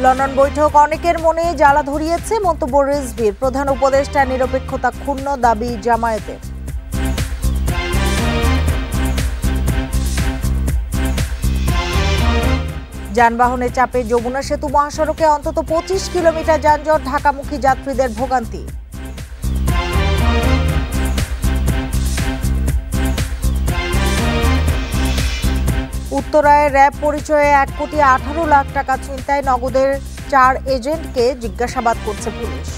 London বৈঠক অনেকের মনে জ্বালা ধরিয়েছে মন্তব্য রিজভির। প্রধান উপদেষ্টার নিরপেক্ষতা ক্ষুণ্ণ, দাবি জামায়াতের। যানবাহনের চাপে যমুনা সেতু মহাসড়কে অন্তত 25 কিলোমিটার যানজট, ঢাকামুখী যাত্রীদের ভোগান্তি। উত্তরায় র্যাব পরিচয়ে 1,18,00,000 টাকা ছিনতাই, নগদের 4 এজেন্টকে জিজ্ঞাসাবাদ করছে পুলিশ।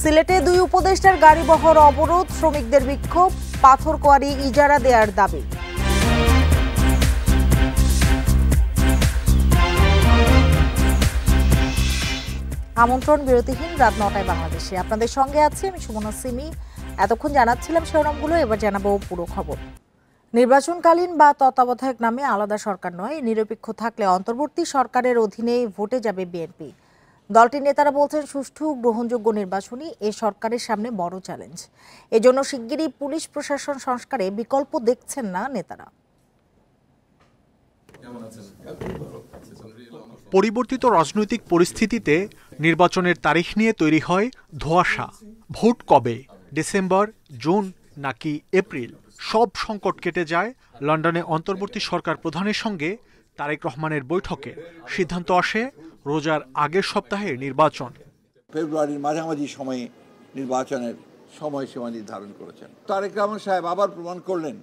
সিলেটে 2 উপদেষ্টার গাড়িবহর অবরোধ, শ্রমিকদের বিক্ষোভ, পাথর কোয়ারি ইজারা দেওয়ার দাবি। আমন্ত্রণ বিরতিহীন রাত 9টায় বাংলাদেশে। আপনাদের সঙ্গে আছি আমি সুমনা সিমি। এতক্ষণ জানাচ্ছিলাম শিরোনামগুলো, এবার জানাবো পুরো খবর। নির্বাচনকালীন বা তত্ত্বাবধায়ক নামে আলাদা সরকার নয়, নিরপেক্ষ থাকলে অন্তর্বর্তী সরকারের অধীনে ভোটে যাবে বিএনপি। দলটির নেতারা বলছেন, সুষ্ঠু গ্রহণযোগ্য নির্বাচনই এ সরকারের সামনে বড় চ্যালেঞ্জ। এজন্য শিগগিরই পুলিশ প্রশাসন সংস্কারে বিকল্প দেখছেন না নেতারা। পরিবর্তিত রাজনৈতিক পরিস্থিতিতে নির্বাচনের তারিখ নিয়ে তৈরি হয় ধোঁয়াশা। ভোট কবে, ডিসেম্বর, জুন নাকি এপ্রিল? সব সংকট কেটে যায় লন্ডনে অন্তর্বর্তী সরকার প্রধানের সঙ্গে তারেক রহমানের বৈঠকে। সিদ্ধান্ত আসে রোজার আগের সপ্তাহে নির্বাচন। ফেব্রুয়ারির মাঝামাঝি সময়ে নির্বাচনের সময়সীমা নির্ধারণ করেছেন তারেক রহমান সাহেব। আবার প্রমাণ করলেন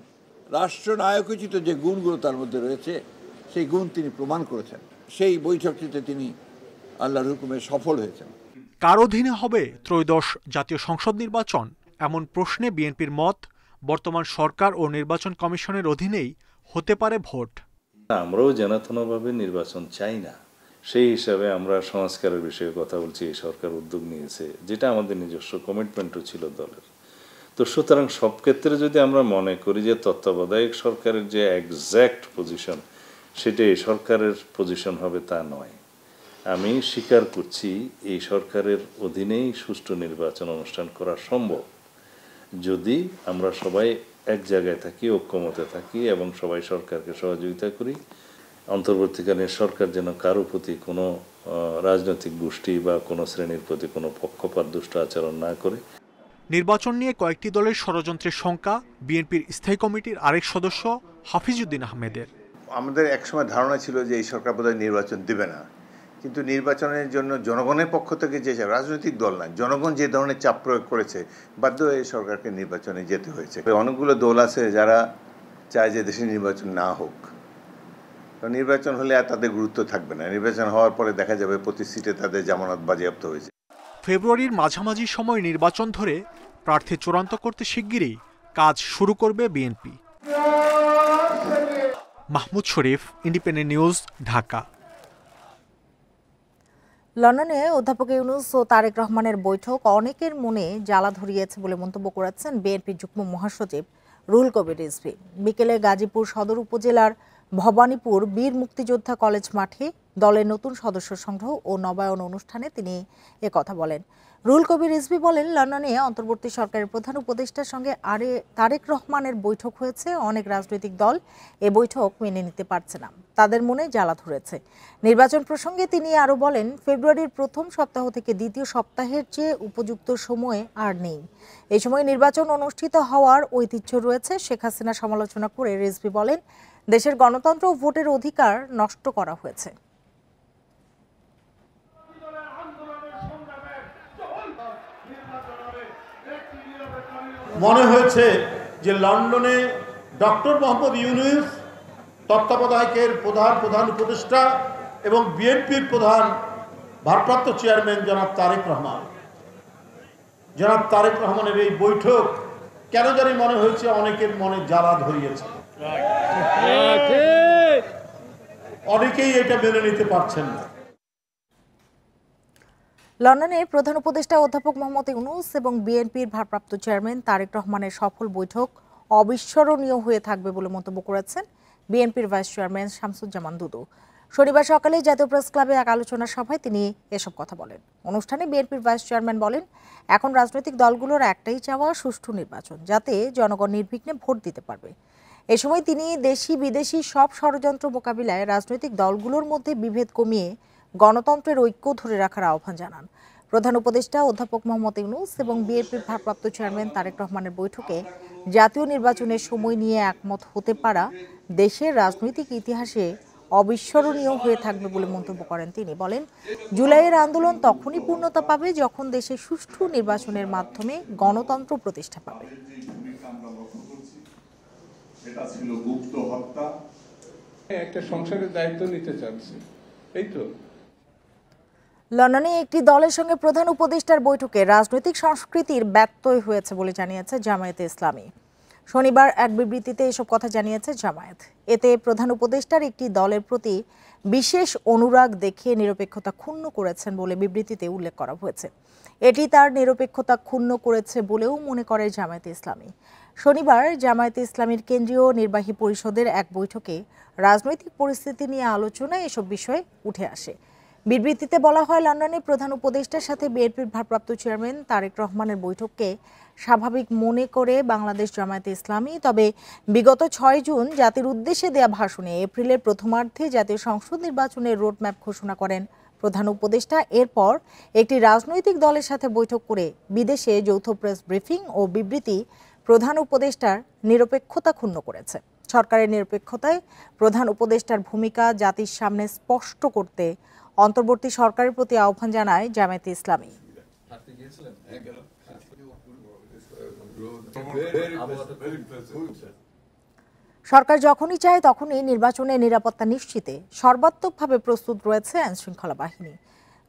রাষ্ট্রনায়কোচিত যে গুণগুলো তার মধ্যে রয়েছে সেই গুণ তিনি প্রমাণ করেছেন। সেই বৈঠকটিতে তিনি আল্লাহর হুকুমে সফল হয়েছেন। কার অধীনে হবে ত্রয়োদশ জাতীয় সংসদ নির্বাচন? এমন প্রশ্নে বিএনপির মত, বর্তমান সরকার ও নির্বাচন কমিশনের অধীনেই হতে পারে ভোট। আমরাও জানাতনভাবে নির্বাচন চাই না, সেই হিসাবে আমরা সংস্কারের বিষয়ে কথা বলছি। এই সরকার উদ্যোগ নিয়েছে, যেটা আমাদের নিজস্ব কমিটমেন্টও ছিল দলের। তো সুতরাং সব ক্ষেত্রে যদি আমরা মনে করি যে তত্ত্বাবধায়ক সরকারের যে একজ্যাক্ট পজিশন সেটা এই সরকারের পজিশন হবে, তা নয়। আমি স্বীকার করছি এই সরকারের অধীনেই সুষ্ঠু নির্বাচন অনুষ্ঠান করা সম্ভব, যদি আমরা সবাই এক জায়গায় থাকি, ঐক্যমতে থাকি এবং সবাই সরকারকে সহযোগিতা করি। অন্তর্বর্তীকালীন সরকার যেন কারো প্রতি কোনো রাজনৈতিক গোষ্ঠী বা কোনো শ্রেণীর প্রতি কোনো পক্ষপাত দুষ্ট আচরণ না করে। নির্বাচন নিয়ে কয়েকটি দলের ষড়যন্ত্রের শঙ্কা বিএনপির স্থায়ী কমিটির আরেক সদস্য হাফিজউদ্দিন আহমেদের। আমাদের একসময় ধারণা ছিল যে এই সরকার বোধহয় নির্বাচন দেবে না, কিন্তু নির্বাচনের জন্য জনগণের পক্ষ থেকে যে রাজনৈতিক দল না, জনগণ যে ধরনের চাপ প্রয়োগ করেছে, বাধ্য হয়ে এই সরকারকে নির্বাচনে যেতে হয়েছে। অনেকগুলো দল আছে যারা চায় যে দেশে নির্বাচন না হোক, কারণ নির্বাচন হলে আর তাদের গুরুত্ব থাকবে না। নির্বাচন হওয়ার পরে দেখা যাবে প্রতি সিটে তাদের জামানত বাজেয়াপ্ত হয়েছে। ফেব্রুয়ারির মাঝামাঝি সময় নির্বাচন ধরে প্রার্থী চূড়ান্ত করতে শিগগিরই কাজ শুরু করবে বিএনপি। মাহমুদ শরীফ, ইন্ডিপেন্ডেন্ট নিউজ, ঢাকা। লন্ডনে অধ্যাপক ইউনূস ও তারেক রহমানের বৈঠক অনেকের মনে জ্বালা ধরিয়েছে বলে মন্তব্য করেছেন বিএনপির যুগ্ম মহাসচিব রুহুল কবির রিজভী। বিকেলে গাজীপুর সদর উপজেলার ভবানীপুর বীর মুক্তিযোদ্ধা কলেজ মাঠে দলের নতুন সদস্য সংগ্রহ ও নবায়ন অনুষ্ঠানে তিনি একথা বলেন। রুহুল কবির রিজভী বলেন, লন্ডনে অন্তর্বর্তী সরকারের প্রধান উপদেষ্টার সঙ্গে তারেক রহমানের বৈঠক হয়েছে। অনেক রাজনৈতিক দল এ বৈঠক মেনে নিতে পারছে না, তাদের মনে জ্বালা ধরেছে। নির্বাচন প্রসঙ্গে তিনি আরও বলেন, ফেব্রুয়ারির প্রথম সপ্তাহ থেকে দ্বিতীয় সপ্তাহের চেয়ে উপযুক্ত সময় আর নেই। এই সময় নির্বাচন অনুষ্ঠিত হওয়ার ঐতিহ্য রয়েছে। শেখ হাসিনা সমালোচনা করে রিজভী বলেন, দেশের গণতন্ত্র ও ভোটের অধিকার নষ্ট করা হয়েছে। মনে হয়েছে যে লন্ডনে ডক্টর মোহাম্মদ ইউনূস তত্ত্বাবধায়কের প্রধান উপদেষ্টা এবং বিএনপির প্রধান ভারপ্রাপ্ত চেয়ারম্যান জনাব তারেক রহমানের এই বৈঠক কেন জানি মনে হয়েছে অনেকের মনে জ্বালা ধরিয়েছে। অনেকেই এটা মেনে নিতে পারছেন না। লন্ডনে প্রধান উপদেষ্টা অধ্যাপক মোহাম্মদ ইউনূস এবং বিএনপির ভারপ্রাপ্ত চেয়ারম্যান তারেক রহমানের সফল বৈঠক অবিস্মরণীয় হয়ে থাকবে বলে মন্তব্য করেছেন বিএনপির ভাইস চেয়ারম্যান শামসুজ্জামান দুদু। শনিবার সকালে জাতীয় প্রেস ক্লাবে এক আলোচনা সভায় তিনি এসব কথা বলেন। অনুষ্ঠানে বিএনপির ভাইস চেয়ারম্যান বলেন, এখন রাজনৈতিক দলগুলোর একটাই চাওয়া, সুষ্ঠু নির্বাচন, যাতে জনগণ নির্বিঘ্নে ভোট দিতে পারবে। এ সময় তিনি দেশি বিদেশি সব ষড়যন্ত্র মোকাবিলায় রাজনৈতিক দলগুলোর মধ্যে বিভেদ কমিয়ে গণতন্ত্রের ঐক্য ধরে রাখার আহ্বান জানান। প্রধান উপদেষ্টা অধ্যাপক মোহাম্মদ ইউনূস এবং বিএনপির ভারপ্রাপ্ত চেয়ারম্যান তারেক রহমানের বৈঠকে জাতীয় নির্বাচনের সময় নিয়ে একমত হতে পারা দেশের রাজনৈতিক ইতিহাসে অবিস্মরণীয় হয়ে থাকবে বলে মন্তব্য করেন তিনি। বলেন, জুলাইয়ের আন্দোলন তখনই পূর্ণতা পাবে যখন দেশে সুষ্ঠু নির্বাচনের মাধ্যমে গণতন্ত্র প্রতিষ্ঠা পাবে। এটা ছিল গুপ্ত হত্যা, একটা সংসারের দায়িত্ব নিতে চাচ্ছে, এই তো। লন্ডনে একটি দলের সঙ্গে প্রধান উপদেষ্টার বৈঠকে রাজনৈতিক সংস্কৃতির ব্যত্যয় হয়েছে বলে জানিয়েছে জামায়াতে ইসলামী। শনিবার এক বিবৃতিতে এসব কথা জানিয়েছে জামায়াত। এতে প্রধান উপদেষ্টার একটি দলের প্রতি বিশেষ অনুরাগ দেখিয়ে নিরপেক্ষতা ক্ষুণ্ণ করেছেন বলে বিবৃতিতে উল্লেখ করা হয়েছে। এটি তার নিরপেক্ষতা ক্ষুণ্ণ করেছে বলেও মনে করে জামায়াতে ইসলামী। শনিবার জামায়াতে ইসলামীর কেন্দ্রীয় নির্বাহী পরিষদের এক বৈঠকে রাজনৈতিক পরিস্থিতি নিয়ে আলোচনায় এসব বিষয় উঠে আসে। বিবৃতিতে বলা হয়, লন্ডনে প্রধান উপদেষ্টার সাথে বিএনপির ভারপ্রাপ্ত চেয়ারম্যান তারেক রহমানের বৈঠককে স্বাভাবিক মনে করে বাংলাদেশ জামায়াতে ইসলামী। তবে বিগত 6 জুন জাতির উদ্দেশ্যে দেয়া ভাষণে এপ্রিলের প্রথমার্ধে জাতীয় সংসদ নির্বাচনের রোডম্যাপ ঘোষণা করেন প্রধান উপদেষ্টা। এরপর একটি রাজনৈতিক দলের সাথে বৈঠক করে বিদেশে যৌথ প্রেস ব্রিফিং ও বিবৃতি প্রধান উপদেষ্টার নিরপেক্ষতা ক্ষুণ্ণ করেছে। সরকারের নিরপেক্ষতায় প্রধান উপদেষ্টার ভূমিকা জাতির সামনে স্পষ্ট করতে অন্তর্বর্তী সরকারের প্রতি আহ্বান জানায় জামায়াতে ইসলামী। সরকার যখনই চায় তখনই নির্বাচনের নিরাপত্তা নিশ্চিতে সর্বাত্মকভাবে প্রস্তুত রয়েছে আইনশৃঙ্খলা বাহিনী।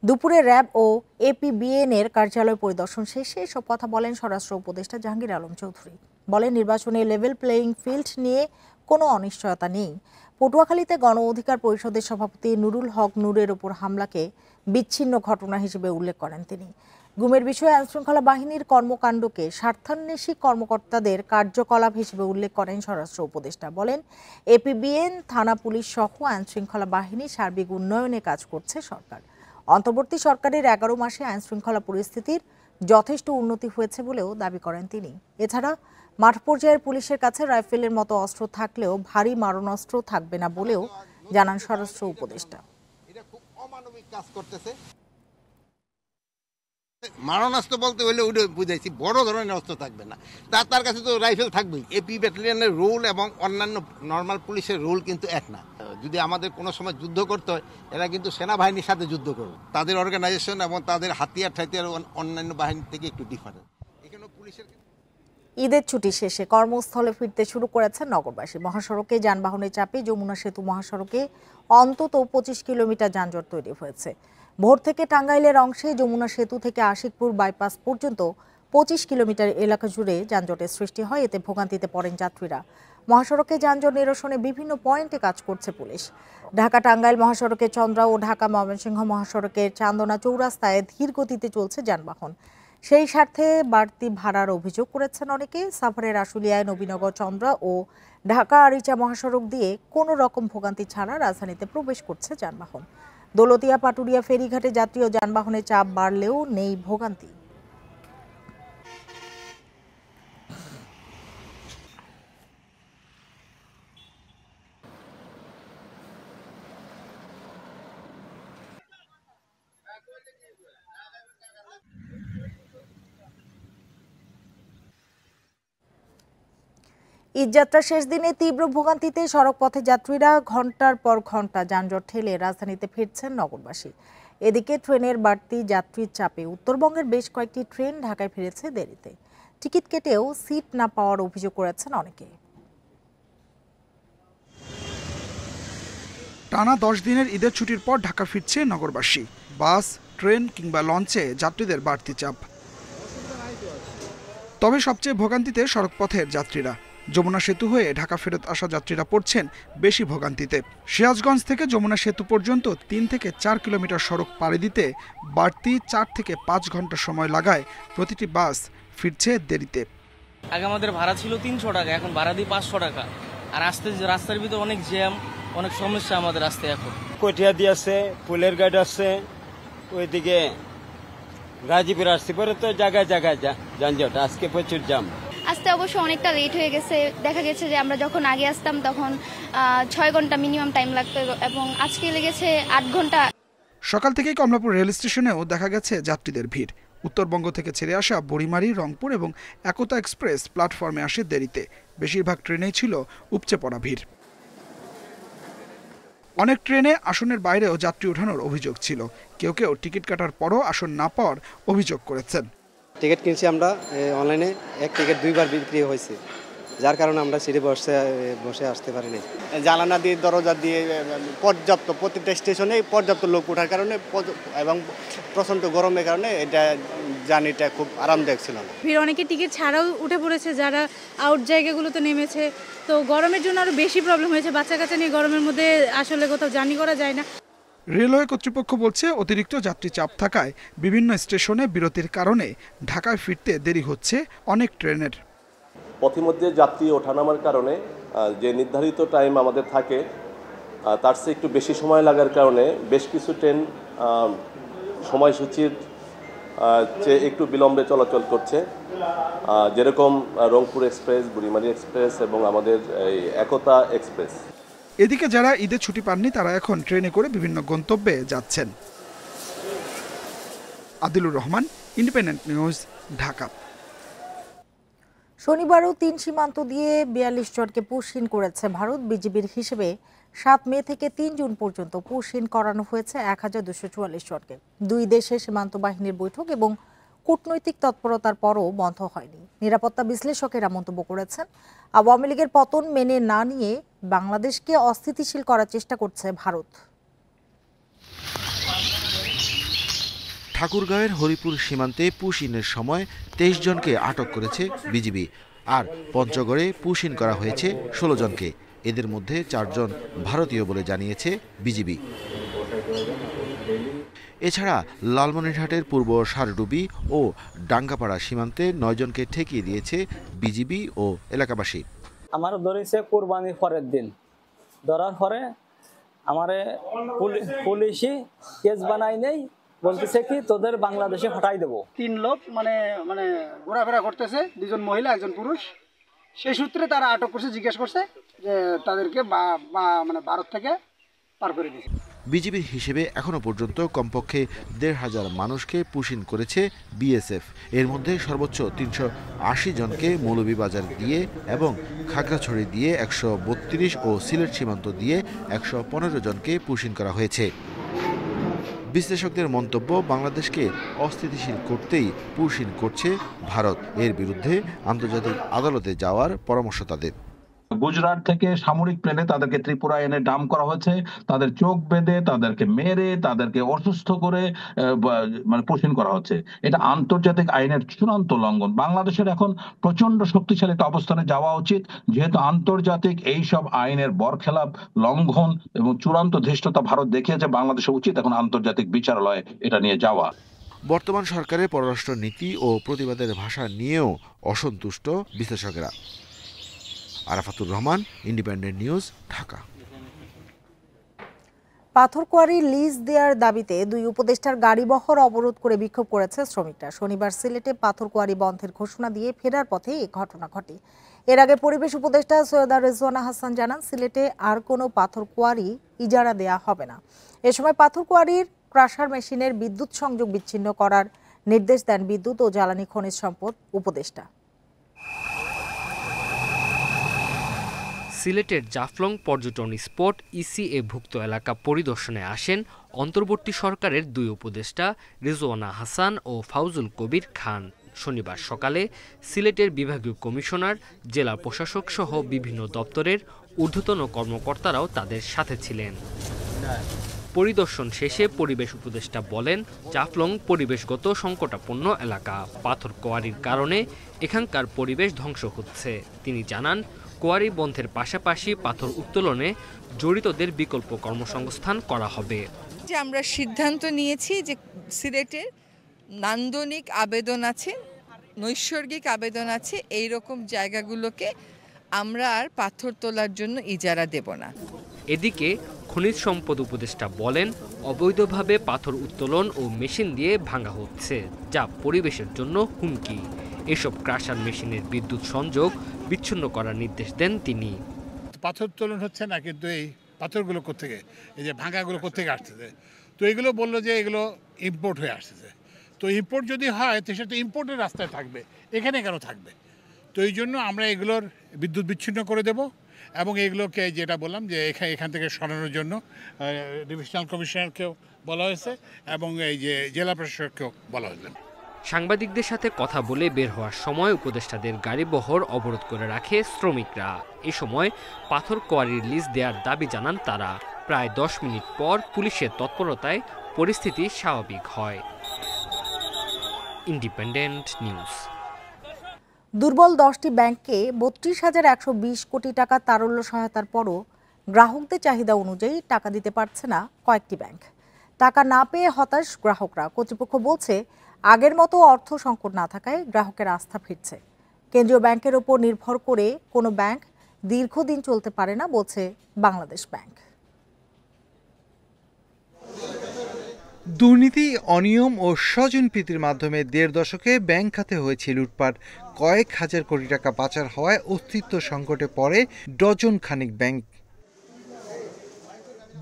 দুপুরে র্যাব ও এপিবিএন এর কার্যালয় পরিদর্শন শেষে এসব কথা বলেন স্বরাষ্ট্র উপদেষ্টা জাহাঙ্গীর আলম চৌধুরী। বলেন, নির্বাচনে লেভেল প্লেয়িং ফিল্ড নিয়ে কোনো অনিশ্চয়তা নেই। পটুয়াখালীতে গণ অধিকার পরিষদের সভাপতি নুরুল হক নূরের ওপর হামলাকে বিচ্ছিন্ন ঘটনা হিসেবে উল্লেখ করেন তিনি। গুমের বিষয়ে আইনশৃঙ্খলা বাহিনীর কর্মকাণ্ডকে স্বার্থান্বেষী কর্মকর্তাদের কার্যকলাপ হিসেবে উল্লেখ করেন স্বরাষ্ট্র উপদেষ্টা। বলেন, এপিবিএন, থানা পুলিশ সহ আইনশৃঙ্খলা বাহিনীর সার্বিক উন্নয়নে কাজ করছে সরকার। অন্তর্বর্তী সরকারের 11 মাসে আইনশৃঙ্খলা পরিস্থিতির যথেষ্ট উন্নতি হয়েছে বলেও দাবি করেন তিনি। এছাড়া মাঠ পর্যায়ের পুলিশের কাছে রাইফেলের মতো অস্ত্র থাকলেও ভারী মারণাস্ত্র থাকবে না বলেও জানান স্বরাষ্ট্র উপদেষ্টা। এটা খুব অমানবিক কাজ করতেছে। মারণাস্ত্র বলতে হলে ওটা বুঝাইছি, বড় ধরনের অস্ত্র থাকবে না, তার কাছে তো রাইফেল থাকবেই। এপি ব্যাটালিয়নের রুল এবং অন্যান্য নর্মাল পুলিশের রুল কিন্তু এক না। যদি আমাদের কোনো সময় যুদ্ধ করতে হয়, এরা কিন্তু সেনাবাহিনীর সাথে যুদ্ধ করবে। তাদের অর্গানাইজেশন এবং তাদের হাতিয়ার অন্যান্য বাহিনী থেকে একটু ডিফারেন্ট। এখানে পুলিশের ঈদের ছুটি শেষে কর্মস্থলে ফিরতে শুরু করেছেন নগরবাসী। মহাসড়কে যানবাহনের চাপে যমুনা সেতু মহাসড়কে অন্তত 25 কিলোমিটার যানজট তৈরি হয়েছে। ভোর থেকে টাঙ্গাইলের অংশে যমুনা সেতু থেকে আশিকপুর বাইপাস পর্যন্ত 25 কিলোমিটার এলাকা জুড়ে যানজটের সৃষ্টি হয়। এতে ভোগান্তিতে পড়েন যাত্রীরা। মহাসড়কে যানজট নিরসনে বিভিন্ন পয়েন্টে কাজ করছে পুলিশ। ঢাকা টাঙ্গাইল মহাসড়কে চন্দ্রা ও ঢাকা ময়মনসিংহ মহাসড়কের চান্দনা চৌরাস্তায় ধীর গতিতে চলছে যানবাহন। সেই স্বার্থে বাড়তি ভাড়ার অভিযোগ করেছেন অনেকে। সাভারের আশুলিয়ায় নবীনগর চন্দ্রা ও ঢাকা আরিচা মহাসড়ক দিয়ে কোনো রকম ভোগান্তি ছাড়া রাজধানীতে প্রবেশ করছে যানবাহন। দৌলতিয়া পাটুরিয়া ফেরিঘাটে যাত্রী ও যানবাহনের চাপ বাড়লেও নেই ভোগান্তি। ঈদযাত্রার শেষ দিনে তীব্র ভোগান্তিতে সড়কপথে যাত্রীরা ঘন্টার পর ঘন্টা যানজট ঠেলে রাজধানীতে ফিরছেন নগরবাসী। এদিকে ট্রেনের বাড়তি যাত্রীর চাপে উত্তরবঙ্গের বেশ কয়েকটি ট্রেন ঢাকায় ফিরেছে দেরিতে। টিকিট কেটেও সিট না পাওয়ার অভিযোগ করেছেন অনেকে। টানা 10 দিনের ঈদের ছুটির পর ঢাকা ফিরছে নগরবাসী। বাস, ট্রেন কিংবা লঞ্চে যাত্রীদের বাড়তি চাপ। তবে সবচেয়ে ভোগান্তিতে সড়কপথের যাত্রীরা। যমুনা সেতু হয়ে ঢাকা ফেরত আসা যাত্রীরা পড়ছেন বেশি ভোগান্তিতে। সিরাজগঞ্জ থেকে যমুনা সেতু পর্যন্ত 3 থেকে 4 কিলোমিটার সড়ক পাড়ি দিতে বাড়তি 4 থেকে 5 ঘন্টা সময় লাগায় প্রতিটি বাস ফিরছে দেরিতে। আগে আমাদের ভাড়া ছিল 300 টাকা, এখন ভাড়া দিই 500 টাকা। আর রাস্তার ভিতরে অনেক জ্যাম, অনেক সমস্যা আমাদের রাস্তায়। এখন কটিয়া দিয়ে আছে, ফুলের গাড়ি আছে, ওইদিকে গাজীপুর আসছে, পরে তো জায়গায় জায়গায় যানজট। আজকে প্রচুর জ্যাম। আসতে অবশ্য অনেকটা লেট হয়ে গেছে। দেখা গেছে যে আমরা যখন আগে আসতাম তখন 6 ঘন্টা মিনিমাম টাইম লাগতো এবং আজকে লেগেছে 8 ঘন্টা। সকাল থেকেই কমলাপুর রেল স্টেশনেও দেখা গেছে যাত্রীদের ভিড়। উত্তরবঙ্গ থেকে ছেড়ে আসা বুড়িমারি, রংপুর এবং একতা এক্সপ্রেস প্ল্যাটফর্মে আসে দেরিতে। বেশিরভাগ ট্রেনেই ছিল উপচে পড়া ভিড়। অনেক ট্রেনে আসনের বাইরেও যাত্রী ওঠানোর অভিযোগ ছিল। কেউ কেউ টিকিট কাটার পরও আসন না পাওয়ার অভিযোগ করেছেন। টিকিট কিনছি আমরা অনলাইনে, এক টিকিট 2 বার বিক্রি হয়েছে, যার কারণে আমরা সিটে বসে আসতে পারিনি। জানালা দিয়ে দরজা দিয়ে পর্যাপ্ত প্রতিটা স্টেশনে পর্যাপ্ত লোক ওঠার কারণে এবং প্রচণ্ড গরমের কারণে এটা জার্নিটা খুব আরামদায়ক ছিল না। ভিড়, অনেকে টিকিট ছাড়াও উঠে পড়েছে যারা আউট জায়গাগুলোতে নেমেছে। তো গরমের জন্য আরও বেশি প্রবলেম হয়েছে। বাচ্চা কাচ্চা নিয়ে গরমের মধ্যে আসলে কোথাও জার্নি করা যায় না। রেলওয়ে কর্তৃপক্ষ বলছে অতিরিক্ত যাত্রী চাপ থাকায় বিভিন্ন স্টেশনে বিরতির কারণে ঢাকায় ফিরতে দেরি হচ্ছে অনেক ট্রেনের। পথিমধ্যে যাত্রী ওঠানামার কারণে যে নির্ধারিত টাইম আমাদের থাকে তার চেয়ে একটু বেশি সময় লাগার কারণে বেশ কিছু ট্রেন সময়সূচির চেয়ে একটু বিলম্বে চলাচল করছে, যেরকম রংপুর এক্সপ্রেস, বুড়িমারি এক্সপ্রেস এবং আমাদের এই একতা এক্সপ্রেস। এদিকে যারা ঈদের ছুটি পাননি তারা এখন ট্রেনে করে বিভিন্ন গন্তব্যে যাচ্ছেন। Adilur Rahman, independent news, Dhaka. শনিবারও 3 সীমান্ত দিয়ে 42 জনকে পুশইন করেছে ভারত। বিজিবির হিসেবে 7 মে থেকে 3 জুন পর্যন্ত পুশইন করানো হয়েছে 1244 জনকে। দুই দেশের সীমান্ত বাহিনীর বৈঠক এবং কূটনৈতিক তৎপরতার পরও বন্ধ হয়নি। নিরাপত্তা বিশ্লেষকেরা মন্তব্য করেছেন, আওয়ামী লীগের পতন মেনে না নিয়ে বাংলাদেশকে অস্থিতিশীল করার চেষ্টা করছে ভারত। ঠাকুরগাঁওয়ের হরিপুর সীমান্তে পুশইনের সময় 23 জনকে আটক করেছে বিজিবি, আর পঞ্চগড়ে পুশইন করা হয়েছে 16 জনকে। এদের মধ্যে 4 জন ভারতীয় বলে জানিয়েছে বিজিবি। এছাড়া লালমনিরহাটের পূর্ব সারডুবি ও ডাঙ্গাপাড়া সীমান্তে 9 জনকে ঠেকিয়ে দিয়েছে বিজিবি ও এলাকাবাসী। আমার ধরেছে কোরবানির পরের দিন, ধরার পরে আমারে পুলিশই কেস বানাই নেই, বলতেছে কি তোদের বাংলাদেশে হটাই দেবো। 3 লোক মানে ঘোরাফেরা করতেছে, 2 জন মহিলা 1 জন পুরুষ। সেই সূত্রে তারা আটক করছে, জিজ্ঞেস করছে যে তাদেরকে মানে ভারত থেকে পার করে দিয়েছে। বিজিবির হিসেবে এখনো পর্যন্ত কমপক্ষে 1,500 মানুষকে পুশইন করেছে বিএসএফ। এর মধ্যে সর্বোচ্চ 380 জনকে মৌলভীবাজার দিয়ে এবং খাগড়াছড়ি দিয়ে 132 ও সিলেট সীমান্ত দিয়ে 115 জনকে পুশইন করা হয়েছে। বিশ্লেষকদের মন্তব্য, বাংলাদেশকে অস্থিতিশীল করতেই পুশইন করছে ভারত। এর বিরুদ্ধে আন্তর্জাতিক আদালতে যাওয়ার পরামর্শ তাদের। গুজরাট থেকে সামরিক প্লেনে তাদেরকে ত্রিপুরা এনে ডাম্প করা হয়েছে, তাদের চোখ বেঁধে, তাদেরকে মেরে, তাদেরকে অসুস্থ করে মানে পুশইন করা হচ্ছে। এটা আন্তর্জাতিক আইনের চূড়ান্ত লঙ্ঘন। বাংলাদেশের এখন প্রচন্ড শক্তিশালী একটা অবস্থানে যাওয়া উচিত, যেহেতু আন্তর্জাতিক এইসব আইনের বরখেলাপ, লঙ্ঘন এবং চূড়ান্ত ধৃষ্টতা ভারত দেখিয়েছে। বাংলাদেশের উচিত এখন আন্তর্জাতিক বিচারালয়ে এটা নিয়ে যাওয়া। বর্তমান সরকারের পররাষ্ট্র নীতি ও প্রতিবাদের ভাষা নিয়েও অসন্তুষ্ট বিশ্লেষকেরা। Arafatur Rahman, independent news, Dhaka. পাথরকুয়ারি লিজ দেওয়ার দাবিতে 2 উপদেষ্টার গাড়িবহর অবরোধ করে বিক্ষোভ করেছে শ্রমিকরা। শনিবার সিলেটে পাথরকুয়ারি বন্ধের ঘোষণা দিয়ে ফেরার পথে এই ঘটনা ঘটে। এর আগে পরিবেশ উপদেষ্টা সৈয়দা রেজওয়ানা হাসান জানান, সিলেটে আর কোনো পাথরকুয়ারি ইজারা দেয়া হবে না। এ সময় পাথরকুয়ারির ক্রাশার মেশিনের বিদ্যুৎ সংযোগ বিচ্ছিন্ন করার নির্দেশ দেন বিদ্যুৎ ও জ্বালানি খনিজ সম্পদ উপদেষ্টা। সিলেটের জাফলং পর্যটন স্পট ইসিএ ভুক্ত এলাকা পরিদর্শনে আসেন অন্তর্বর্তী সরকারের 2 উপদেষ্টা রিজওয়ানা হাসান ও ফাউজুল কবির খান। শনিবার সকালে সিলেটের বিভাগীয় কমিশনার, জেলা প্রশাসক সহ বিভিন্ন দপ্তরের ঊর্ধ্বতন কর্মকর্তারাও তাদের সাথে ছিলেন। পরিদর্শন শেষে পরিবেশ উপদেষ্টা বলেন, জাফলং পরিবেশগত সংকটাপন্ন এলাকা। পাথর কোয়ারির কারণে এখানকার পরিবেশ ধ্বংস হচ্ছে। তিনি জানান, কোয়ারি বন্ধের পাশাপাশি পাথর উত্তোলনে জড়িতদের বিকল্প কর্মসংস্থান করা হবে। যে আমরা সিদ্ধান্ত নিয়েছি যে সিলেটের নান্দনিক আবেদন আছে, নৈসর্গিক আবেদন আছে, এই রকম জায়গাগুলোকে আমরা আর পাথর তোলার জন্য ইজারা দেব না। এদিকে খনিজ সম্পদ উপদেষ্টা বলেন, অবৈধভাবে পাথর উত্তোলন ও মেশিন দিয়ে ভাঙা হচ্ছে, যা পরিবেশের জন্য হুমকি। এসব ক্রাশার মেশিনের বিদ্যুৎ সংযোগ বিচ্ছিন্ন করার নির্দেশ দেন তিনি। পাথর উত্তোলন হচ্ছে না, কিন্তু এই পাথরগুলো কোত্থেকে, এই যে ভাঙাগুলো কোত্থেকে আসতেছে, তো এগুলো বললো যে এগুলো ইম্পোর্ট হয়ে আসতেছে। তো ইম্পোর্ট যদি হয় তো সেটা ইম্পোর্টের রাস্তায় থাকবে, এখানে কেন থাকবে? তো এই জন্য আমরা এগুলোর বিদ্যুৎ বিচ্ছিন্ন করে দেব এবং এগুলোকে যেটা বললাম যে এখান থেকে সরানোর জন্য ডিভিশনাল কমিশনারকেও বলা হয়েছে এবং এই যে জেলা প্রশাসককেও বলা হয়েছে। সাংবাদিকদের সাথে কথা বলে বের হওয়ার সময় উপদেষ্টাদের গাড়িবহর অবরোধ করে রাখে শ্রমিকরা। এ সময় পাথর কোয়ারির লিস্ট দেওয়ার দাবি জানান তারা। প্রায় 10 মিনিট পর পুলিশের তৎপরতায় পরিস্থিতি স্বাভাবিক হয়। Independent news. দুর্বল 10টি ব্যাংককে 32,120 কোটি টাকা তারল্য সহায়তার পরও গ্রাহকদের চাহিদা অনুযায়ী টাকা দিতে পারছে না কয়েকটি ব্যাংক। টাকা না পেয়ে হতাশ গ্রাহকরা। কর্তৃপক্ষ বলছে আগের মতো অর্থ সংকট না থাকায় গ্রাহকের আস্থা ফিরছে। কেন্দ্রীয় ব্যাংকের ওপর নির্ভর করে কোনো ব্যাংক দীর্ঘদিন চলতে পারে না বলছে বাংলাদেশ ব্যাংক। দুর্নীতি, অনিয়ম ও স্বজনপ্রীতির মাধ্যমে 1.5 দশকে ব্যাংক খাতে হয়েছে লুটপাট। কয়েক হাজার কোটি টাকা পাচার হওয়ায় অস্তিত্ব সংকটে পড়ে ডজন খানিক ব্যাংক।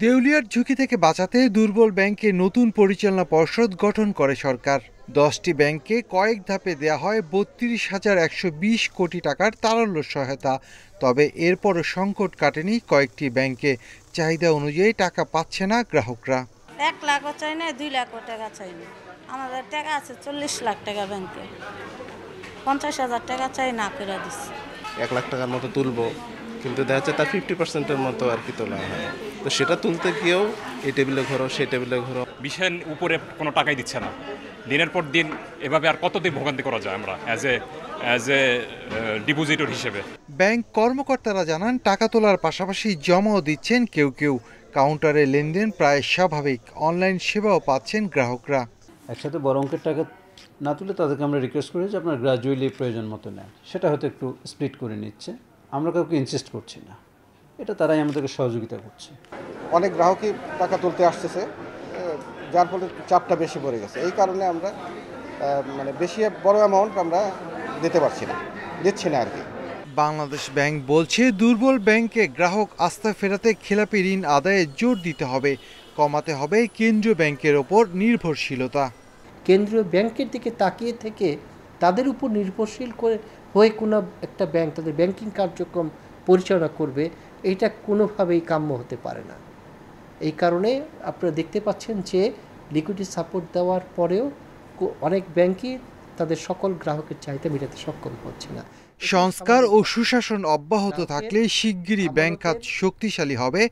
দেউলিয়ার ঝুঁকি থেকে বাঁচাতে দুর্বল ব্যাংকে নতুন পরিচালনা পর্ষদ গঠন করে সরকার। 10টি ব্যাংকে কয়েক ধাপে দেয়া হয় 32,120 কোটি টাকার তারল্য সহায়তা। তবে এরপরও সংকট কাটেনি কয়েকটি ব্যাংকে। চাহিদা অনুযায়ী টাকা পাচ্ছে না গ্রাহকরা। 1 লাখও চাই না, 2 লাখও টাকা চাই না। আমাদের টাকা আছে 40 লাখ টাকা ব্যাংকে, 50,000 টাকা চাই না করে দিচ্ছি। 1 লাখ টাকার মতো তুলবো, কিন্তু দেখা যাচ্ছে তার 50%-এর মতো আর কি তোলা হয়। তো সেটা তুলতে গিয়েও এই টেবিলে ঘোরো, সেই টেবিলে ঘোরো, বিশের উপরে কোনো টাকাই দিচ্ছে না। দিনের পর দিন এভাবে আর কতদিন ভোগান্তি করা যায় আমরা অ্যাজ এ ডিপোজিটর হিসেবে। ব্যাংক কর্মকর্তারা জানান টাকা তোলার পাশাপাশি জমাও দিচ্ছেন কেউ কেউ। কাউন্টারে লেনদেন প্রায় স্বাভাবিক। অনলাইন সেবাও পাচ্ছেন গ্রাহকরা। একসাথে বড় অঙ্কের টাকা না তুলে তাদেরকে আমরা রিকোয়েস্ট করি যে আপনার গ্রাজুয়ালি প্রয়োজন মতো নেন, সেটা হয়তো একটু স্প্লিট করে নিচ্ছে। আমরা কাউকে ইনসিস্ট করছি না, এটা তারাই আমাদেরকে সহযোগিতা করছে। অনেক গ্রাহকই টাকা তুলতে আসতেছে, যার ফলে চাপটা বেশি পড়ে গেছে। এই কারণে আমরা বেশি বড় অ্যামাউন্ট আমরা দিচ্ছি না আর কি। বাংলাদেশ ব্যাংক বলছে দুর্বল ব্যাংকে গ্রাহক আস্থা ফেরাতে খেলাপি ঋণ আদায়ে জোর দিতে হবে, কমাতে হবে কেন্দ্রীয় ব্যাংকের ওপর নির্ভরশীলতা। কেন্দ্রীয় ব্যাংকের দিকে তাকিয়ে থেকে তাদের উপর নির্ভরশীল হয়ে কোনো একটা ব্যাংক তাদের ব্যাংকিং কার্যক্রম পরিচালনা করবে, এটা কোনোভাবেই কাম্য হতে পারে না। এই কারণে আপনারা দেখতে পাচ্ছেন যে লিকুইডিটি সাপোর্ট দেওয়ার পরেও অনেক ব্যাংকই তাদের সকল গ্রাহকের চাহিদা মেটাতে সক্ষম হচ্ছে না। সংস্কার ও সুশাসন অব্যাহত থাকলে শিগগিরই ব্যাংক খাত শক্তিশালী হবে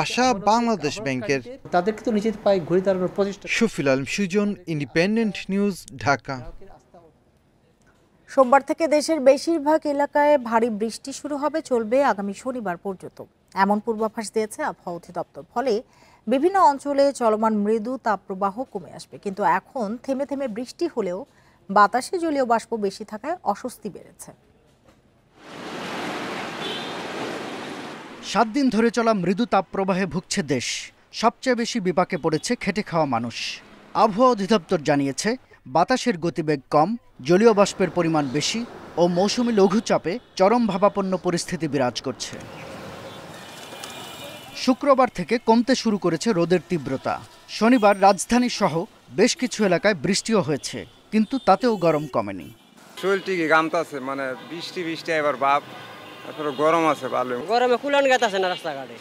আশা বাংলাদেশ ব্যাংকের। তাদেরকে তো নিজের পায়ে ঘুরে দাঁড়ানোর প্রচেষ্টা। Shafil Alam Sujan, Independent news, Dhaka. সোমবার থেকে দেশের বেশিরভাগ এলাকায় ভারী বৃষ্টি শুরু হবে, চলবে আগামী শনিবার পর্যন্ত, এমন পূর্বাভাস দিয়েছে আবহাওয়া অধিদপ্তর। ফলে বিভিন্ন অঞ্চলে চলমান মৃদু তাপপ্রবাহ কমে আসবে। কিন্তু এখন থেমে থেমে বৃষ্টি হলেও বাতাসে জলীয় বাষ্প বেশি থাকায় অস্বস্তি বেড়েছে। 7 দিন ধরে চলা মৃদু তাপপ্রবাহে ভুগছে দেশ। সবচেয়ে বেশি বিপাকে পড়েছে খেটে খাওয়া মানুষ। আবহাওয়া অধিদপ্তর জানিয়েছে বাতাসের গতিবেগ কম, জলীয় বাষ্পের পরিমাণ বেশি ও মৌসুমি লঘুচাপে চরম ভাবাপন্ন পরিস্থিতি বিরাজ করছে। শুক্রবার থেকে কমতে শুরু করেছে রোদের তীব্রতা। শনিবার রাজধানী সহ বেশ কিছু এলাকায় বৃষ্টিও হয়েছে, কিন্তু তাতেও গরম কমেনি। শরীর ঠিকই ঘামতাছে, বৃষ্টি এবার বাপ, তারপরে গরম আছে ভালো। গরমে কুলান গাইতেছে না রাস্তাঘাটে,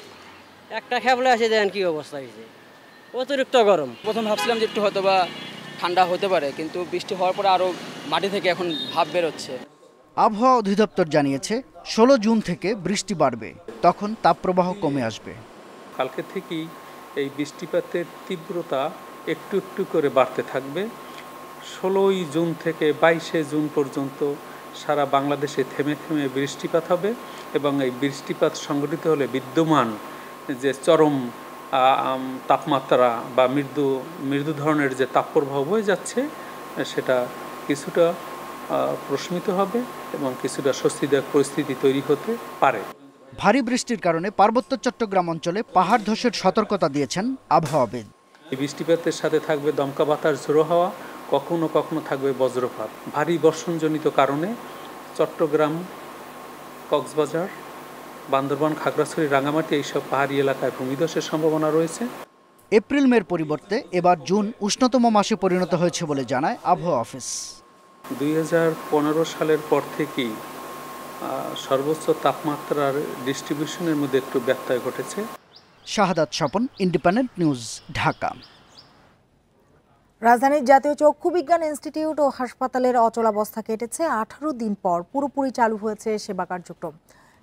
একটা খেপলে আসে দেখেন কি অবস্থা হয়েছে, অতিরিক্ত গরম। প্রথম ভাবছিলাম যে একটু হয়তো বা ঠান্ডা হতে পারে, কিন্তু বৃষ্টি হওয়ার পরে আরও মাটি থেকে এখন ভাব বেরোচ্ছে। আবহাওয়া অধিদপ্তর জানিয়েছে 16 জুন থেকে বৃষ্টি বাড়বে, তখন তাপপ্রবাহ কমে আসবে। কালকে থেকেই এই বৃষ্টিপাতের তীব্রতা একটু একটু করে বাড়তে থাকবে। 16 জুন থেকে 22 জুন পর্যন্ত সারা বাংলাদেশে থেমে থেমে বৃষ্টিপাত হবে এবং এই বৃষ্টিপাত সংঘটিত হলে বিদ্যমান যে চরম তাপমাত্রা বা মৃদু ধরনের যে তাপপ্রবাহ বয়ে যাচ্ছে সেটা কিছুটা প্রশমিত হবে এবং কিছুটা স্বস্তিদায়ক পরিস্থিতি তৈরি হতে পারে। ভারী বৃষ্টির কারণে পার্বত্য চট্টগ্রাম অঞ্চলে পাহাড় ধসের সতর্কতা দিয়েছেন আবহাওয়াবিদ। এই বৃষ্টিপাতের সাথে থাকবে দমকা বাতাস, ঝোড়ো হাওয়া কখনো কখনো থাকবে বজ্রপাত। ভারী বর্ষণজনিত কারণে চট্টগ্রাম, কক্সবাজার, বান্দরবান, খাগড়াছড়ি, রাঙ্গামাটি এইসব পাহাড়ি এলাকায় ভূমিধসের সম্ভাবনা রয়েছে। এপ্রিল মের পরিবর্তে এবার জুন উষ্ণতম মাসে পরিণত হয়েছে বলে জানায় আবহাওয়া অফিস। 2015 সালের পর থেকেই সর্বোচ্চ তাপমাত্রার ডিস্ট্রিবিউশনের মধ্যে একটু ব্যত্যয় ঘটেছে। শাহাদাত স্বপন, ইন্ডিপেন্ডেন্ট নিউজ, ঢাকা। রাজধানীর জাতীয় চক্ষু বিজ্ঞান ইনস্টিটিউট ও হাসপাতালের অচলাবস্থা কেটেছে 18 দিন পর পুরোপুরি চালু হয়েছে সেবা কার্যক্রম।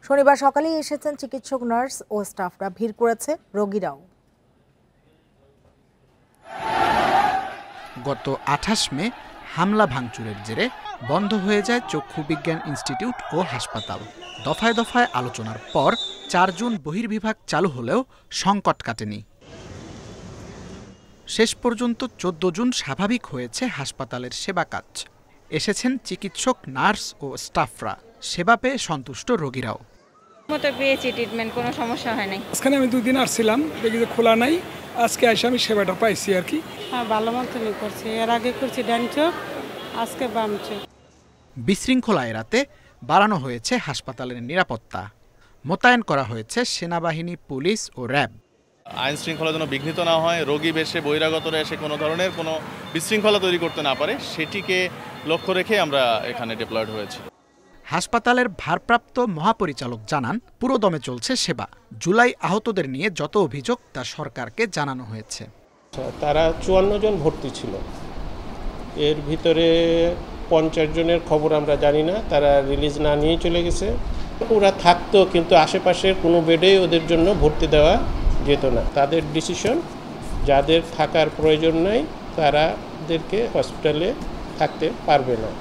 শনিবার সকালেই এসেছেন চিকিৎসক, নার্স ও স্টাফরা, ভিড় করেছে রোগীরাও। গত 28 মে হামলা ভাঙচুরের জেরে বন্ধ হয়ে যায় চক্ষু বিজ্ঞান ইনস্টিটিউট ও হাসপাতাল। দফায় দফায় আলোচনার পর 4 জুন বহির্বিভাগ চালু হলেও সংকট কাটেনি। শেষ পর্যন্ত 14 জুন স্বাভাবিক হয়েছে হাসপাতালের সেবা কাজ। এসেছেন চিকিৎসক, নার্স ও স্টাফরা, সেবা পেয়ে সন্তুষ্ট রোগীরাও। মতো পেয়েছি ট্রিটমেন্ট, কোনো সমস্যা হয় নাই। আজকে আমি 2 দিন আসছিলাম, দেখি যে খোলা নাই, আজকে এসে আমি সেবাটা পাইছি আর কি। হ্যাঁ, ভালো মতনই করছি। এর আগে করছি ডান চোখ, আজকে বাম চোখ। বিশৃঙ্খলা এড়াতে বাড়ানো হয়েছে হাসপাতালের নিরাপত্তা। মোতায়েন করা হয়েছে সেনাবাহিনী, পুলিশ ও র্যাব। আইন শৃঙ্খলা যেন বিঘ্নিত না হয়, রোগী বেশে বহিরাগতরা এসে কোনো ধরনের কোনো বিশৃঙ্খলা তৈরি করতে না পারে, সেটিকে লক্ষ্য রেখে আমরা এখানে ডিপ্লয়েড হয়েছি। হাসপাতালের ভারপ্রাপ্ত মহাপরিচালক জানান, পুরোদমে চলছে সেবা। জুলাই আহতদের নিয়ে যত অভিযোগ তা সরকারকে জানানো হয়েছে। তারা 54 জন ভর্তি ছিল, এর ভিতরে 50 জনের খবর আমরা জানি না, তারা রিলিজ না নিয়ে চলে গেছে। ওরা থাকতো, কিন্তু আশেপাশের কোনো বেডে ওদের জন্য ভর্তি দেওয়া যেত না। তাদের ডিসিশন, যাদের থাকার প্রয়োজন নাই তাদেরকে হসপিটালে থাকতে পারবে না।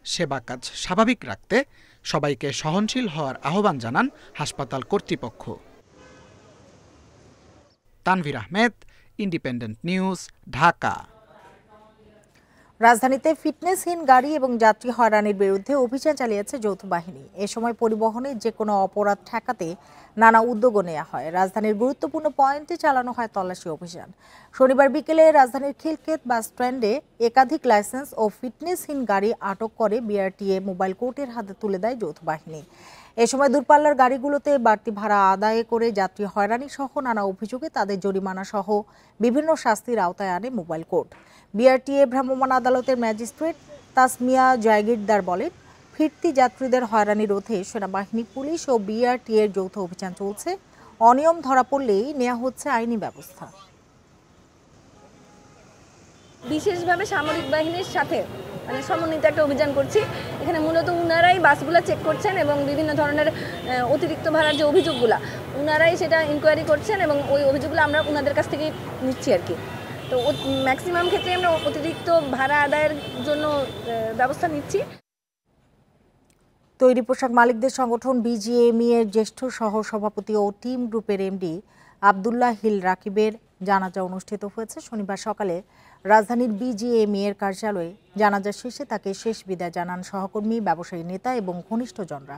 সেবা কাজ স্বাভাবিক রাখতে সবাইকে সহনশীল হওয়ার আহ্বান জানান হাসপাতাল কর্তৃপক্ষ। Tanvir Ahmed, independent news, Dhaka. রাজধানীতে ফিটনেসহীন গাড়ি এবং যাত্রী হয়রানির বিরুদ্ধে অভিযান চালিয়েছে যৌথ বাহিনী। এ সময় পরিবহনের যে কোনো অপরাধ ঠেকাতে নানা উদ্যোগও নেওয়া হয়। রাজধানীর গুরুত্বপূর্ণ পয়েন্টে চালানো হয় তল্লাশি অভিযান। শনিবার বিকেলে রাজধানীর খিলক্ষেত বাস স্ট্যান্ডে একাধিক লাইসেন্স ও ফিটনেসহীন গাড়ি আটক করে বিআরটিএ মোবাইল কোর্টের হাতে তুলে দেয় যৌথ বাহিনী। এ সময় দূরপাল্লার গাড়িগুলোতে বাড়তি ভাড়া আদায় করে যাত্রী হয়রানি সহ নানা অভিযোগে তাদের জরিমানা সহ বিভিন্ন শাস্তির আওতায় আনে মোবাইল কোর্ট। বিআরটিএ ভ্রাম্যমাণ আদালতের ম্যাজিস্ট্রেট তাসমিয়া জায়গিরদার বলেন, ফিরতি যাত্রীদের হয়রানি রোধে সেনাবাহিনী, পুলিশ ও বিআরটিএর যৌথ অভিযান চলছে। অনিয়ম ধরা পড়লেই নেওয়া হচ্ছে আইনি ব্যবস্থা। বিশেষভাবে সামরিক বাহিনীর সাথে সমন্বিত একটা অভিযান করছি। এখানে মূলত উনারাই বাসগুলো চেক করছেন এবং বিভিন্ন ধরনের অতিরিক্ত ভাড়ার যে অভিযোগগুলো উনারাই সেটা ইনকোয়ারি করছেন এবং ওই অভিযোগগুলো আমরা উনাদের কাছ থেকে নিচ্ছি আর কি। তো ম্যাক্সিমাম ক্ষেত্রে আমরা অতিরিক্ত ভাড়া আদায়ের জন্য ব্যবস্থা নিচ্ছি। তৈরি পোশাক মালিকদের সংগঠন বিজিএমই এর জ্যেষ্ঠ সহ সভাপতি ও টিম গ্রুপের এমডি আব্দুল্লাহ হিল রাকিবের জানাজা অনুষ্ঠিত হয়েছে শনিবার সকালে রাজধানীর বিজিএমই এর কার্যালয়ে। জানাজা শেষে তাকে শেষ বিদায় জানান সহকর্মী, ব্যবসায়ী নেতা এবং ঘনিষ্ঠজনরা।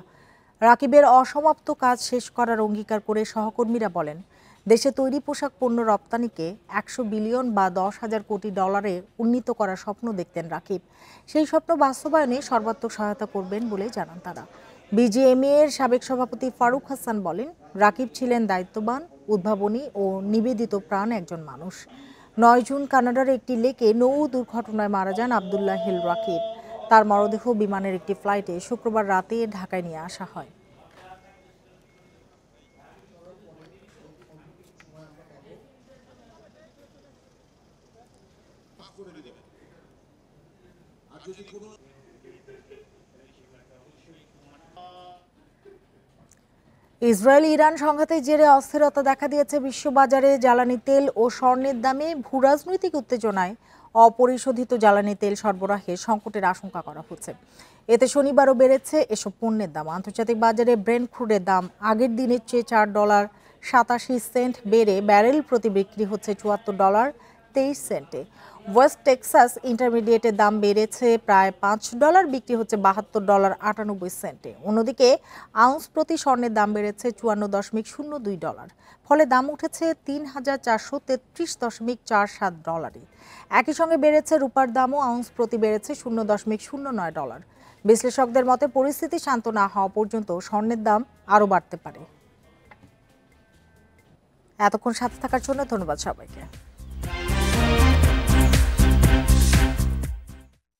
রাকিবের অসমাপ্ত কাজ শেষ করার অঙ্গীকার করে সহকর্মীরা বলেন, দেশে তৈরি পোশাক পণ্য রপ্তানিকে 100 বিলিয়ন বা 10,000 কোটি ডলারে উন্নীত করার স্বপ্ন দেখতেন রাকিব। সেই স্বপ্ন বাস্তবায়নে সর্বাত্মক সহায়তা করবেন বলে জানান তারা। বিজিএমই এর সাবেক সভাপতি ফারুক হাসান বলেন, রাকিব ছিলেন দায়িত্ববান, উদ্ভাবনী ও নিবেদিত প্রাণ একজন মানুষ। 9 জুন কানাডার একটি লেকে নৌ দুর্ঘটনায় মারা যান আব্দুল্লাহ হিল রাকিব। তার মরদেহ বিমানের একটি ফ্লাইটে শুক্রবার রাতে ঢাকায় নিয়ে আসা হয়। ইসরায়েল ইরান সংঘাতের জেরে অস্থিরতা দেখা দিয়েছে বিশ্ববাজারে। জ্বালানি তেল ও স্বর্ণের দামে ভূরাজনৈতিক উত্তেজনায় অপরিশোধিত জ্বালানি তেল সরবরাহে সংকটের আশঙ্কা করা হচ্ছে। এতে শনিবারও বেড়েছে এসব পণ্যের দাম। আন্তর্জাতিক বাজারে ব্রেন্ট ক্রুডের দাম আগের দিনের চেয়ে $4.87 বেড়ে ব্যারেল প্রতি বিক্রি হচ্ছে $74 23 সেন্টে। ওয়েস্ট টেক্সাস ইন্টারমিডিয়েটের দাম বেড়েছে প্রায় $5, বিক্রি হচ্ছে $72.98। অন্যদিকে আউন্স প্রতি স্বর্ণের দাম বেড়েছে $54.02। ফলে দাম উঠেছে $3,433.47। একই সঙ্গে বেড়েছে রূপার দামও, আউন্স প্রতি বেড়েছে $0.09। বিশ্লেষকদের মতে পরিস্থিতি শান্ত না হওয়া পর্যন্ত স্বর্ণের দাম আরও বাড়তে পারে। এতক্ষণ সাথে থাকার জন্য ধন্যবাদ সবাইকে।